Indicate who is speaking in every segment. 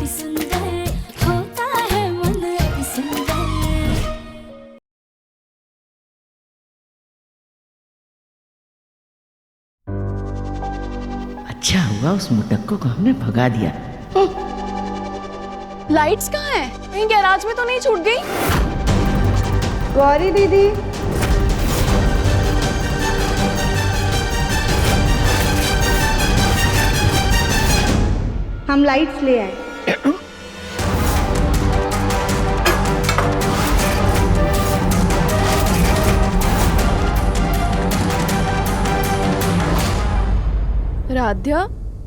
Speaker 1: सुंदर होता है मन अति सुंदर।
Speaker 2: अच्छा हुआ उस मुटक्को को हमने भगा दिया।
Speaker 3: लाइट्स कहाँ है? कहीं गैराज में तो नहीं छूट गई?
Speaker 4: गौरी दीदी, हम लाइट्स ले आए।
Speaker 3: राध्या,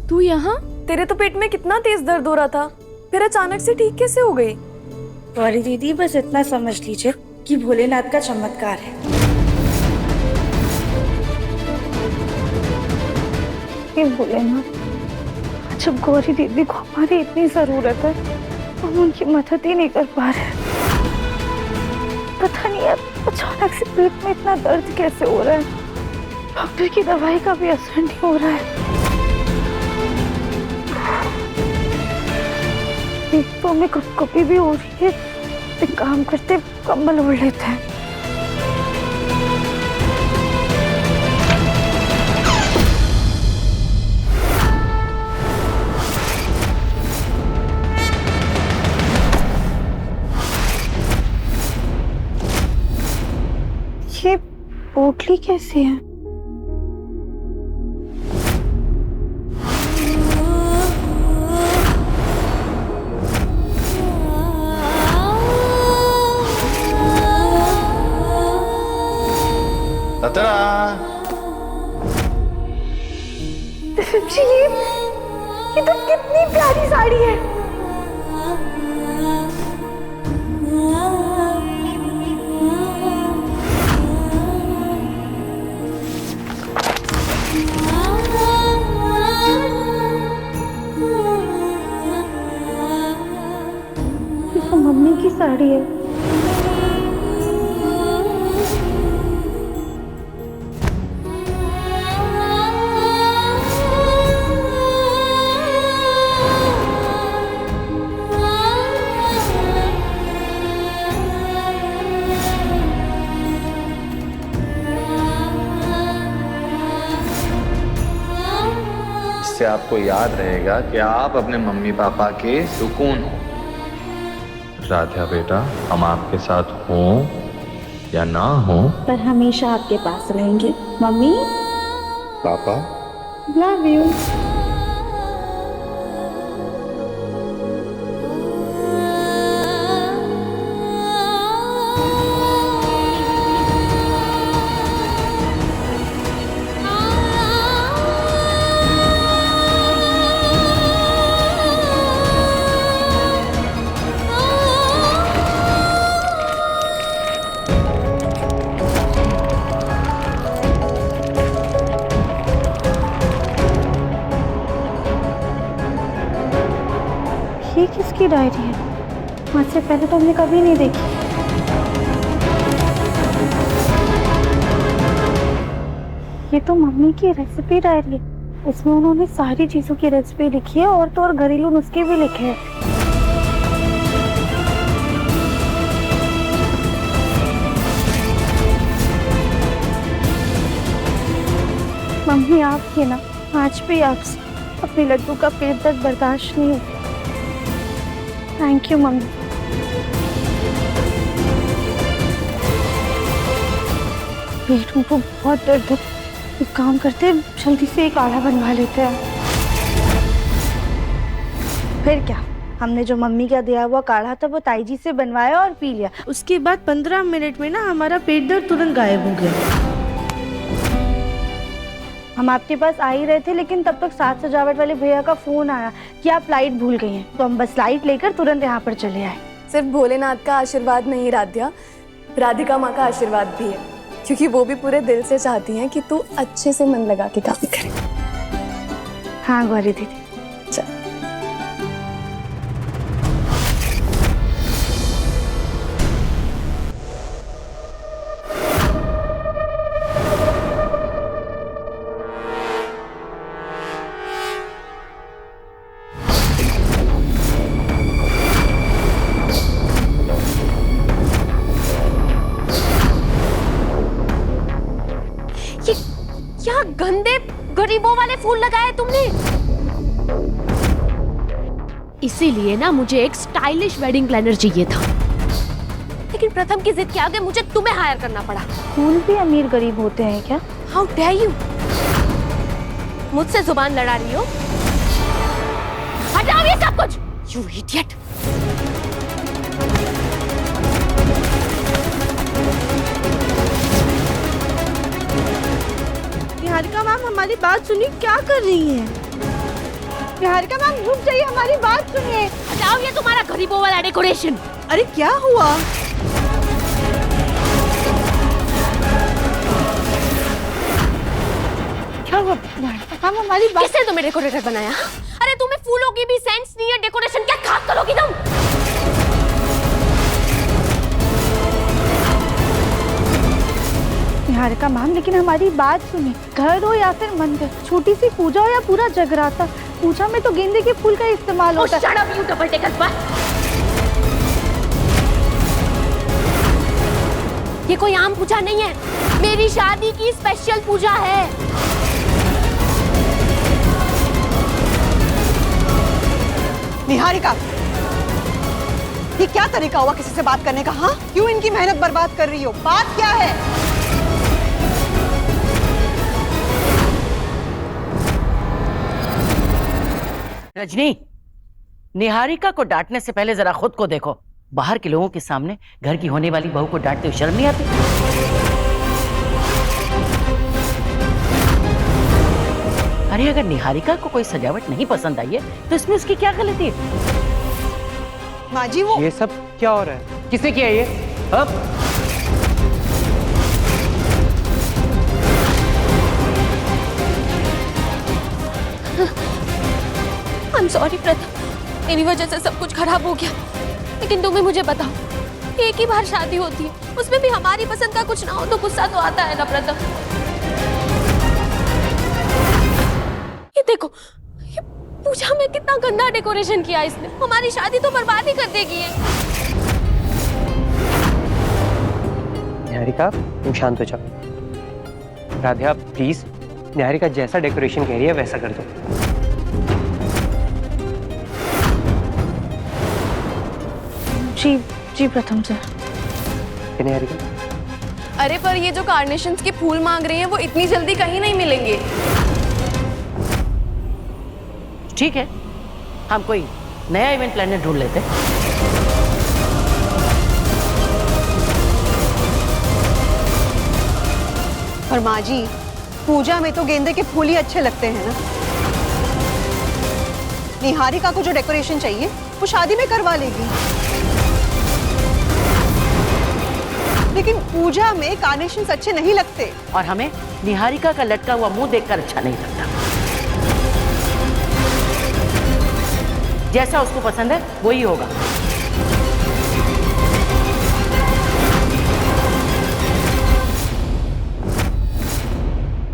Speaker 3: तू यहाँ? तेरे तो पेट में कितना तेज दर्द हो रहा था, फिर अचानक से ठीक कैसे हो गई?
Speaker 4: गौरी दीदी, बस इतना समझ लीजिए कि भोलेनाथ का चमत्कार है। हे भोलेनाथ, जब गौरी दीदी को हमारी इतनी जरूरत है, हम उनकी मदद ही नहीं कर पा रहे। पता नहीं यार, अचानक से पेट में इतना दर्द कैसे हो रहा है। डॉक्टर की दवाई का भी असर नहीं हो रहा है। एक तो हमें कभी भी हो रही है। एक काम करते, कंबल ओढ़ लेते हैं। ये पोटली कैसी है? जी, ये तो कितनी प्यारी साड़ी है। ये तो मम्मी की साड़ी है।
Speaker 5: इससे आपको याद रहेगा कि आप अपने मम्मी पापा के सुकून हो। राधा बेटा, हम आपके साथ हों या ना हों,
Speaker 4: पर हमेशा आपके पास रहेंगे। मम्मी,
Speaker 5: पापा
Speaker 4: लव यू। ये किसकी डायरी है? आज से पहले तो हमने कभी नहीं देखी। ये तो मम्मी की रेसिपी डायरी है। इसमें उन्होंने सारी चीजों की रेसिपी लिखी है और तो और घरेलू नुस्खे भी लिखे हैं। मम्मी, आपकी ना आज भी आपसे अपने लड्डू का पेट दर्द बर्दाश्त नहीं होता। Thank you mummy. पेट में तो बहुत दर्द है। एक काम करते हैं, जल्दी से एक काढ़ा बनवा लेते हैं। फिर क्या, हमने जो मम्मी का दिया हुआ काढ़ा था वो ताई जी से बनवाया और पी लिया। उसके बाद 15 मिनट में ना हमारा पेट दर्द तुरंत गायब हो गया। हम आपके पास आ ही रहे थे, लेकिन तब तक साज सजावट वाले भैया का फोन आया कि आप लाइट भूल गई हैं। तो हम बस लाइट लेकर तुरंत यहाँ पर चले आए।
Speaker 3: सिर्फ भोलेनाथ का आशीर्वाद नहीं राध्या, राधिका माँ का आशीर्वाद भी है, क्योंकि वो भी पूरे दिल से चाहती हैं कि तू अच्छे से मन लगा के काम करे।
Speaker 4: हाँ गौरी दीदी,
Speaker 3: चल।
Speaker 6: वही वो वाले फूल लगाए तुमने? इसीलिए ना मुझे एक स्टाइलिश वेडिंग प्लानर चाहिए था, लेकिन प्रथम की जिद के आगे मुझे तुम्हें हायर करना पड़ा।
Speaker 4: फूल भी अमीर गरीब होते हैं क्या?
Speaker 6: How dare you! मुझसे जुबान लड़ा रही हो? हटाओ ये सब कुछ, यू इडियट!
Speaker 4: निहारिका मैम, हमारी बात सुनिए, क्या कर रही हैं? निहारिका मैम रुक जाइए, हमारी बात सुनिए।
Speaker 6: हटाओ ये तुम्हारा गरीबों वाला डेकोरेशन।
Speaker 4: अरे क्या हुआ? क्या हुआ? हम हमारी बात।
Speaker 6: किसने तुम्हें डेकोरेटर बनाया? अरे तुम्हें फूलों की भी सेंस नहीं है, डेकोरेशन क्या खाक करोगी तुम?
Speaker 4: निहारिका मैम, लेकिन हमारी बात सुनिए, घर हो या फिर मंदिर, छोटी सी पूजा हो या पूरा जगराता, पूजा में तो गेंदे के फूल का इस्तेमाल होता है।
Speaker 6: Shut up U double taker पर। ये कोई आम पूजा नहीं है, मेरी शादी की स्पेशल पूजा है।
Speaker 7: निहारिका, ये क्या तरीका हुआ किसी से बात करने का? हाँ, क्यों इनकी मेहनत बर्बाद कर रही हो? बात क्या है?
Speaker 2: रजनी, निहारिका को डांटने से पहले जरा खुद को देखो। बाहर के लोगों के सामने घर की होने वाली बहू को डांटते हुए शर्म नहीं आती? अरे अगर निहारिका को कोई सजावट नहीं पसंद आई है तो इसमें उसकी क्या गलती है?
Speaker 7: माँ जी, वो
Speaker 8: ये सब क्या हो रहा है? किसने किया ये? अब
Speaker 6: आई एम सॉरी प्रथम, मेरी वजह से सब कुछ खराब हो गया। लेकिन तुम ही मुझे बताओ, एक ही बार शादी होती है, उसमें भी हमारी पसंद का कुछ ना हो तो गुस्सा तो आता है ना प्रथम? ये देखो, ये पूजा में कितना गंदा डेकोरेशन किया इसने, हमारी शादी तो बर्बाद ही कर देगी ये।
Speaker 8: निहारिका, तुम शांत हो जाओ। राधिका प्लीज, निहारिका जैसा डेकोरेशन कह रही है वैसा कर दो।
Speaker 4: जी जी प्रथम सर।
Speaker 8: निहारिका,
Speaker 3: अरे पर ये जो कार्नेशंस के फूल मांग रही हैं वो इतनी जल्दी कहीं नहीं मिलेंगे।
Speaker 2: ठीक है, हम कोई नया इवेंट प्लानर ढूंढ लेते हैं।
Speaker 7: और माँ जी, पूजा में तो गेंदे के फूल ही अच्छे लगते हैं ना। निहारिका को जो डेकोरेशन चाहिए वो शादी में करवा लेगी, लेकिन पूजा में कार्नेशंस अच्छे नहीं लगते।
Speaker 2: और हमें निहारिका का लटका हुआ मुंह देखकर अच्छा नहीं लगता। जैसा उसको पसंद है वही होगा।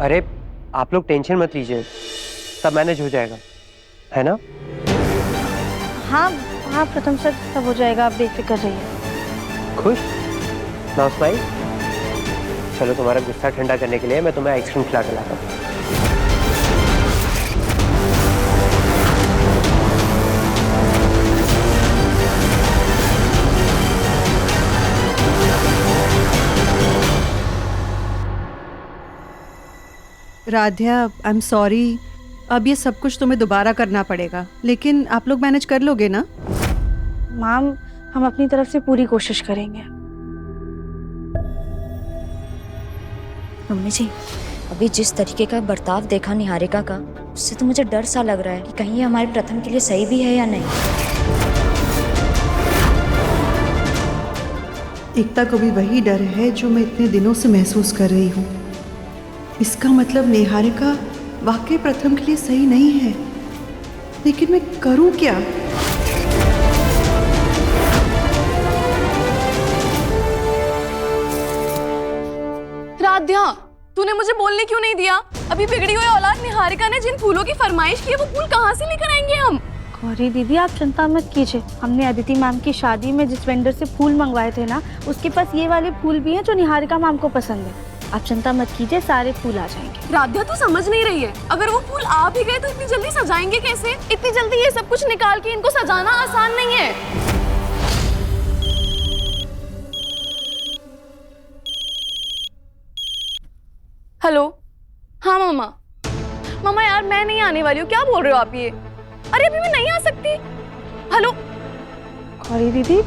Speaker 8: अरे आप लोग टेंशन मत लीजिए, सब मैनेज हो जाएगा, है ना?
Speaker 4: हाँ हाँ प्रथम सर, सब हो जाएगा, आप बेफिक्र रहिए।
Speaker 8: खुश? Now smile. चलो, तुम्हारा गुस्सा ठंडा करने के लिए मैं तुम्हें आइसक्रीम खिला के लाता हूँ।
Speaker 7: राध्या, आई एम सॉरी, अब ये सब कुछ तुम्हें दोबारा करना पड़ेगा, लेकिन आप लोग मैनेज कर लोगे ना?
Speaker 4: मैम, हम अपनी तरफ से पूरी कोशिश करेंगे।
Speaker 9: मम्मी जी, अभी जिस तरीके का बर्ताव देखा निहारिका का, उससे तो मुझे डर सा लग रहा है कि कहीं ये हमारे प्रथम के लिए सही भी है या नहीं।
Speaker 7: एकता को भी वही डर है जो मैं इतने दिनों से महसूस कर रही हूँ। इसका मतलब निहारिका वाकई प्रथम के लिए सही नहीं है, लेकिन मैं करूँ क्या?
Speaker 3: राध्या, तूने मुझे बोलने क्यों नहीं दिया? अभी बिगड़ी हुई औलाद निहारिका ने जिन फूलों की फरमाइश की है वो फूल कहाँ से लेकर आएंगे हम?
Speaker 4: गौरी दीदी, आप चिंता मत कीजिए, हमने अदिति मैम की शादी में जिस वेंडर से फूल मंगवाए थे ना, उसके पास ये वाले फूल भी हैं जो निहारिका मैम को पसंद है। आप चिंता मत कीजिए, सारे फूल आ जाएंगे।
Speaker 3: राध्या तू समझ नहीं रही है, अगर वो फूल आ भी गए तो इतनी जल्दी सजाएंगे कैसे? इतनी जल्दी ये सब कुछ निकाल के इनको सजाना आसान नहीं है। हेलो, हाँ मामा। मामा यार मैं नहीं आने वाली हूँ, क्या बोल रहे हो आप ये? अरे अभी मैं नहीं आ सकती। हेलो
Speaker 4: गौरी दीदी,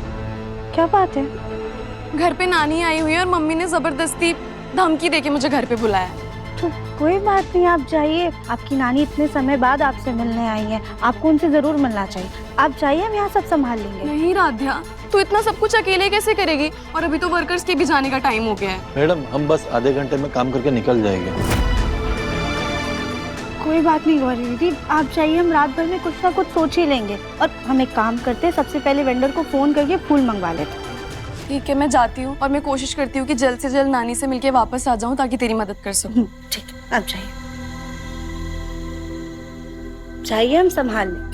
Speaker 4: क्या बात है?
Speaker 3: घर पे नानी आई हुई है और मम्मी ने जबरदस्ती धमकी देके मुझे घर पे बुलाया।
Speaker 4: तो कोई बात नहीं, आप जाइए। आपकी नानी इतने समय बाद आपसे मिलने आई है, आपको उनसे जरूर मिलना चाहिए। आप जाइए, हम यहाँ सब संभाल लेंगे।
Speaker 3: नहीं राध्या, तू इतना सब कुछ अकेले कैसे करेगी? और अभी तो वर्कर्स के भी जाने का टाइम हो गया है।
Speaker 5: मैडम हम बस आधे घंटे में काम करके निकल जाएंगे।
Speaker 4: कोई बात नहीं गौरी दीदी, आप जाइए, हम रात भर में कुछ ना कुछ सोच ही लेंगे। और हम एक काम करते हैं, सबसे पहले वेंडर को फोन करके फूल मंगवा लेते।
Speaker 3: ठीक है, मैं जाती हूँ और मैं कोशिश करती हूँ कि जल्द से जल्द नानी से मिलके वापस आ जाऊँ ताकि तेरी मदद कर सकूँ।
Speaker 4: ठीक है, आप जाइए। जाइए, हम संभाल लेंगे।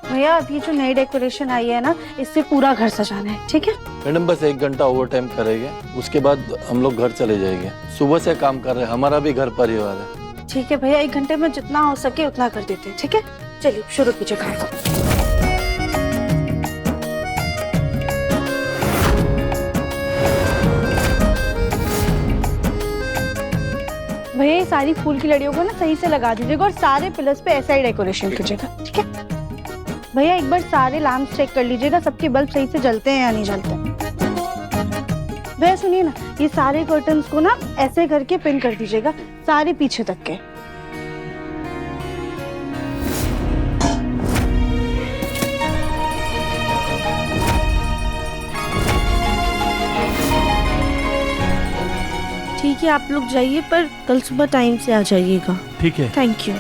Speaker 4: भैया, अब ये जो नई डेकोरेशन आई है ना, इससे पूरा घर सजाना है, ठीक है?
Speaker 5: मैडम बस 1 घंटा ओवर टाइम करेंगे, उसके बाद हम लोग घर चले जाएंगे। सुबह से काम कर रहे हैं, हमारा भी घर परिवार है।
Speaker 4: ठीक है भैया, 1 घंटे में जितना हो सके उतना कर देते हैं, ठीक है? चलिए शुरू कीजिए काम। भैया, ये सारी फूल की लड़ियों को ना सही से लगा दीजिएगा और सारे पिलर्स पे ऐसा ही डेकोरेशन कीजिएगा, ठीक है? भैया, एक बार सारे लैंप्स चेक कर लीजिएगा, सबके बल्ब सही से जलते हैं या नहीं जलते। भैया सुनिए ना, ये सारे कर्टन्स को ना ऐसे करके पिन कर दीजिएगा, सारे पीछे तक के। ठीक है, आप लोग जाइए, पर कल सुबह टाइम से आ जाइएगा।
Speaker 5: ठीक है।
Speaker 4: Thank you.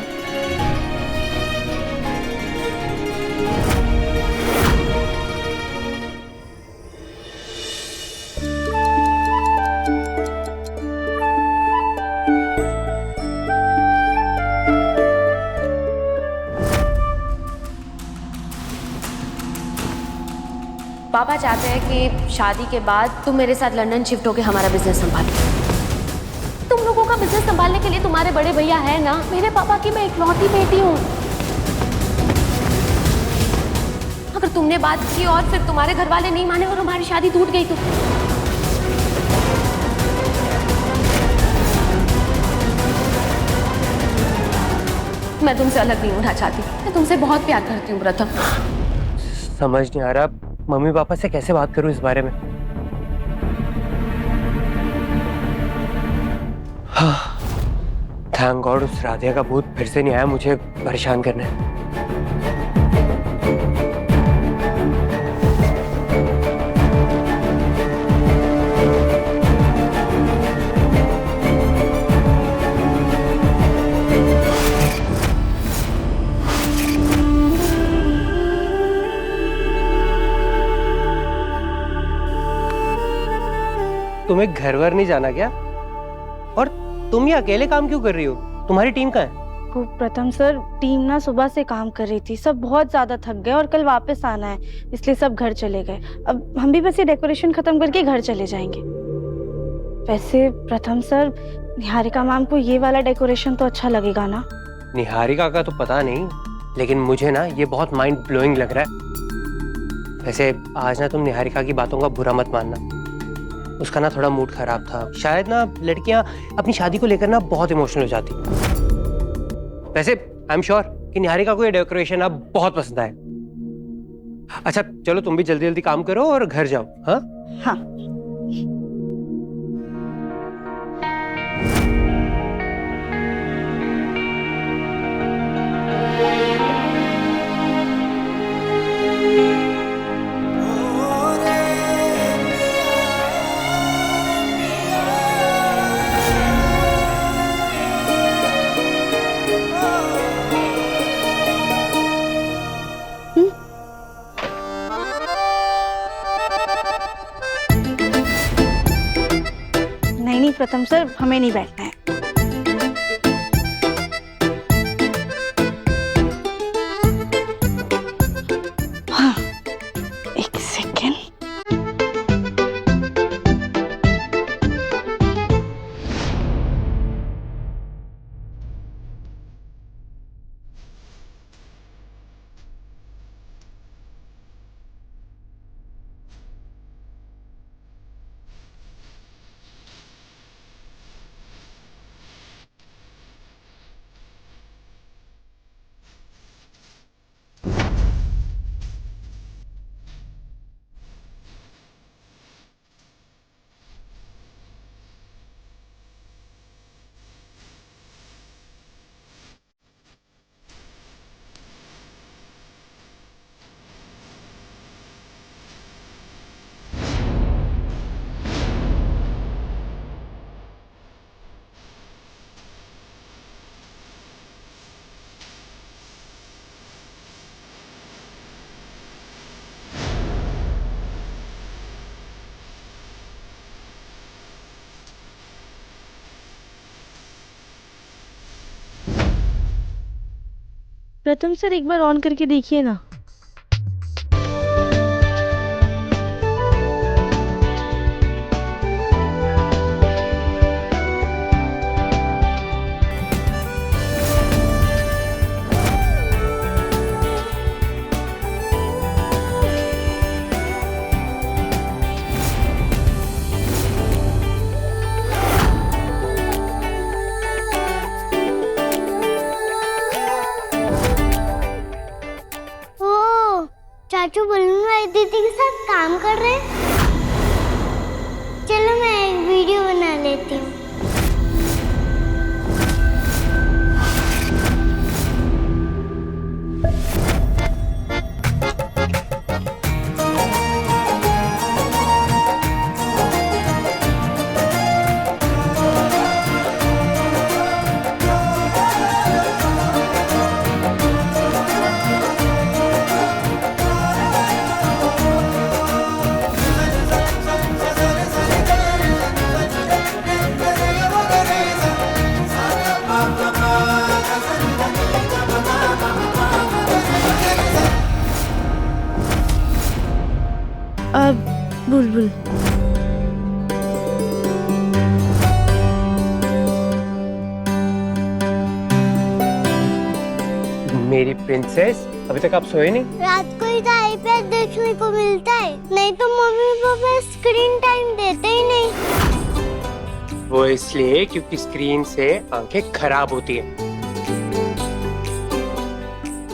Speaker 6: पापा चाहते हैं कि शादी के बाद तुम मेरे साथ लंदन शिफ्ट होकर हमारा बिजनेस संभालो। तुम लोगों का बिजनेस संभालने के लिए तुम्हारे बड़े भैया है ना। मेरे पापा की मैं इकलौती बेटी हूँ। अगर तुमने बात की और फिर तुम्हारे घर वाले नहीं माने और हमारी शादी टूट गई तो मैं तुमसे अलग नहीं होना चाहती। मैं तुमसे बहुत प्यार करती हूँ प्रथम।
Speaker 8: समझ नहीं आ रहा मम्मी पापा से कैसे बात करूं इस बारे में। थैंक गॉड उस राधिया का भूत फिर से नहीं आया मुझे परेशान करने। तुम्हें घर वर नहीं जाना क्या? और तुम ये अकेले काम क्यों कर रही हो? तुम्हारी टीम कहाँ है?
Speaker 4: वो प्रथम सर, टीम ना सुबह से काम कर रही थी, सब बहुत ज्यादा थक गए और कल वापस आना है, इसलिए सब घर चले गए। अब हम भी बस ये डेकोरेशन खत्म करके घर चले जाएंगे। वैसे प्रथम सर, निहारिका मैम को ये वाला डेकोरेशन तो अच्छा लगेगा ना?
Speaker 8: निहारिका का तो पता नहीं, लेकिन मुझे ना ये बहुत माइंड ब्लोइंग लग रहा है। वैसे आज ना तुम निहारिका की बातों का बुरा मत मानना, उसका ना थोड़ा मूड खराब था। शायद ना लड़कियां अपनी शादी को लेकर ना बहुत इमोशनल हो जाती। वैसे आई एम श्योर कि निहारिका को ये डेकोरेशन अब बहुत पसंद आए। अच्छा चलो तुम भी जल्दी जल्दी काम करो और घर जाओ। हाँ
Speaker 4: हाँ। नहीं प्रथम सर, हमें नहीं बैठना है। प्रथम सर एक बार ऑन करके देखिए ना।
Speaker 10: चाचू बलून वाली दीदी के साथ काम कर रहे हैं। चलो मैं एक वीडियो बना लेती हूँ। बुलबुल
Speaker 8: मेरी प्रिंसेस, अभी तक आप सोए नहीं?
Speaker 10: रात को ही तो आईपैड देखने को मिलता है, नहीं तो मम्मी पापा स्क्रीन टाइम देते ही नहीं।
Speaker 8: वो इसलिए क्योंकि स्क्रीन से आंखें खराब होती है।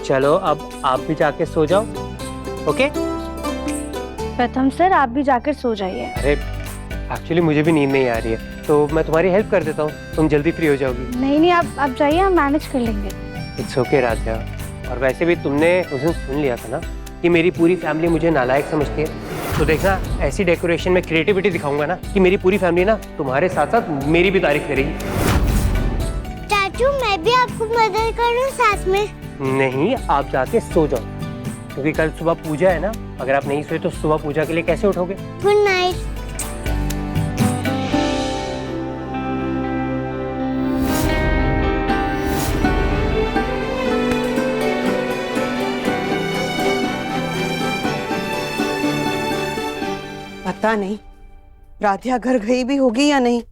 Speaker 8: चलो अब आप भी जाके सो जाओ, ओके?
Speaker 4: प्रथम सर आप भी जाकर सो जाइए।
Speaker 8: अरे एक्चुअली मुझे भी नींद नहीं आ रही है, तो मैं तुम्हारी हेल्प कर देता हूँ, तुम जल्दी फ्री हो जाओगी।
Speaker 4: नहीं आप जाइए, हम मैनेज कर लेंगे।
Speaker 8: It's okay Radhya. और वैसे भी तुमने उस दिन सुन लिया था ना कि मेरी पूरी फैमिली मुझे नालायक समझती है, तो देखना ऐसी डेकोरेशन में क्रिएटिविटी दिखाऊंगा ना कि मेरी पूरी फैमिली ना तुम्हारे साथ साथ मेरी भी तारीफ करेगी।
Speaker 10: चाचू मैं भी आपको मदद करूँ साथ में?
Speaker 8: नहीं, आप जाके सो जाओ, क्योंकि कल सुबह पूजा है ना। अगर आप नहीं सोए तो सुबह पूजा के लिए कैसे उठोगे?
Speaker 10: Good night.
Speaker 7: पता नहीं राधिया घर गई भी होगी या नहीं।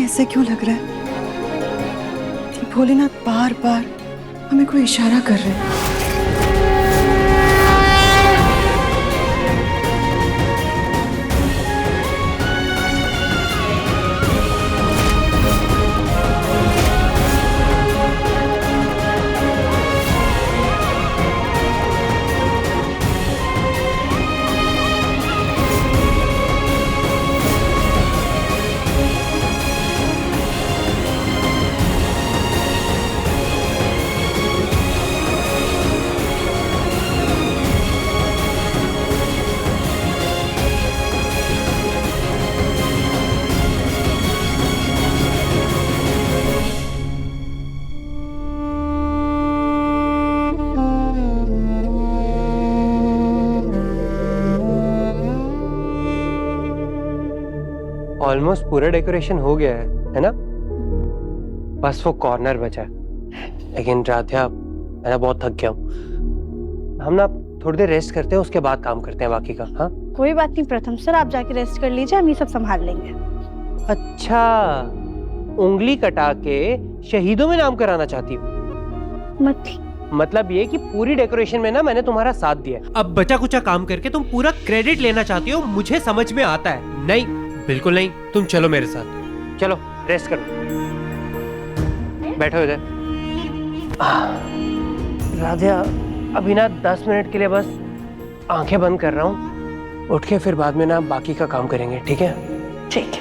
Speaker 7: ऐसे क्यों लग रहा है कि भोलेनाथ बार बार हमें कोई इशारा कर रहे हैं।
Speaker 8: ऑलमोस्ट पूरा डेकोरेशन हो गया है ना? बस वो कॉर्नर बचा है। लेकिन राध्या मैं ना बहुत थक गया हूँ, हम ना थोड़ी देर रेस्ट करते हैं, उसके बाद काम करते हैं बाकी का। हाँ
Speaker 4: कोई बात नहीं प्रथम सर, आप जाके रेस्ट कर लीजिए, हम ये सब संभाल लेंगे।
Speaker 8: अच्छा, उंगली कटा के शहीदों में नाम कराना चाहती हूँ? मतलब ये कि पूरी डेकोरेशन में ना मैंने तुम्हारा साथ दिया, अब बचा कुचा काम करके तुम पूरा क्रेडिट लेना चाहती हो, मुझे समझ में आता है। नहीं, बिल्कुल नहीं, तुम चलो मेरे साथ, चलो रेस्ट करो, बैठो इधर। राधिया अभी ना 10 मिनट के लिए बस आंखें बंद कर रहा हूँ, उठ के फिर बाद में ना बाकी का काम करेंगे, ठीक है?
Speaker 4: ठीक है।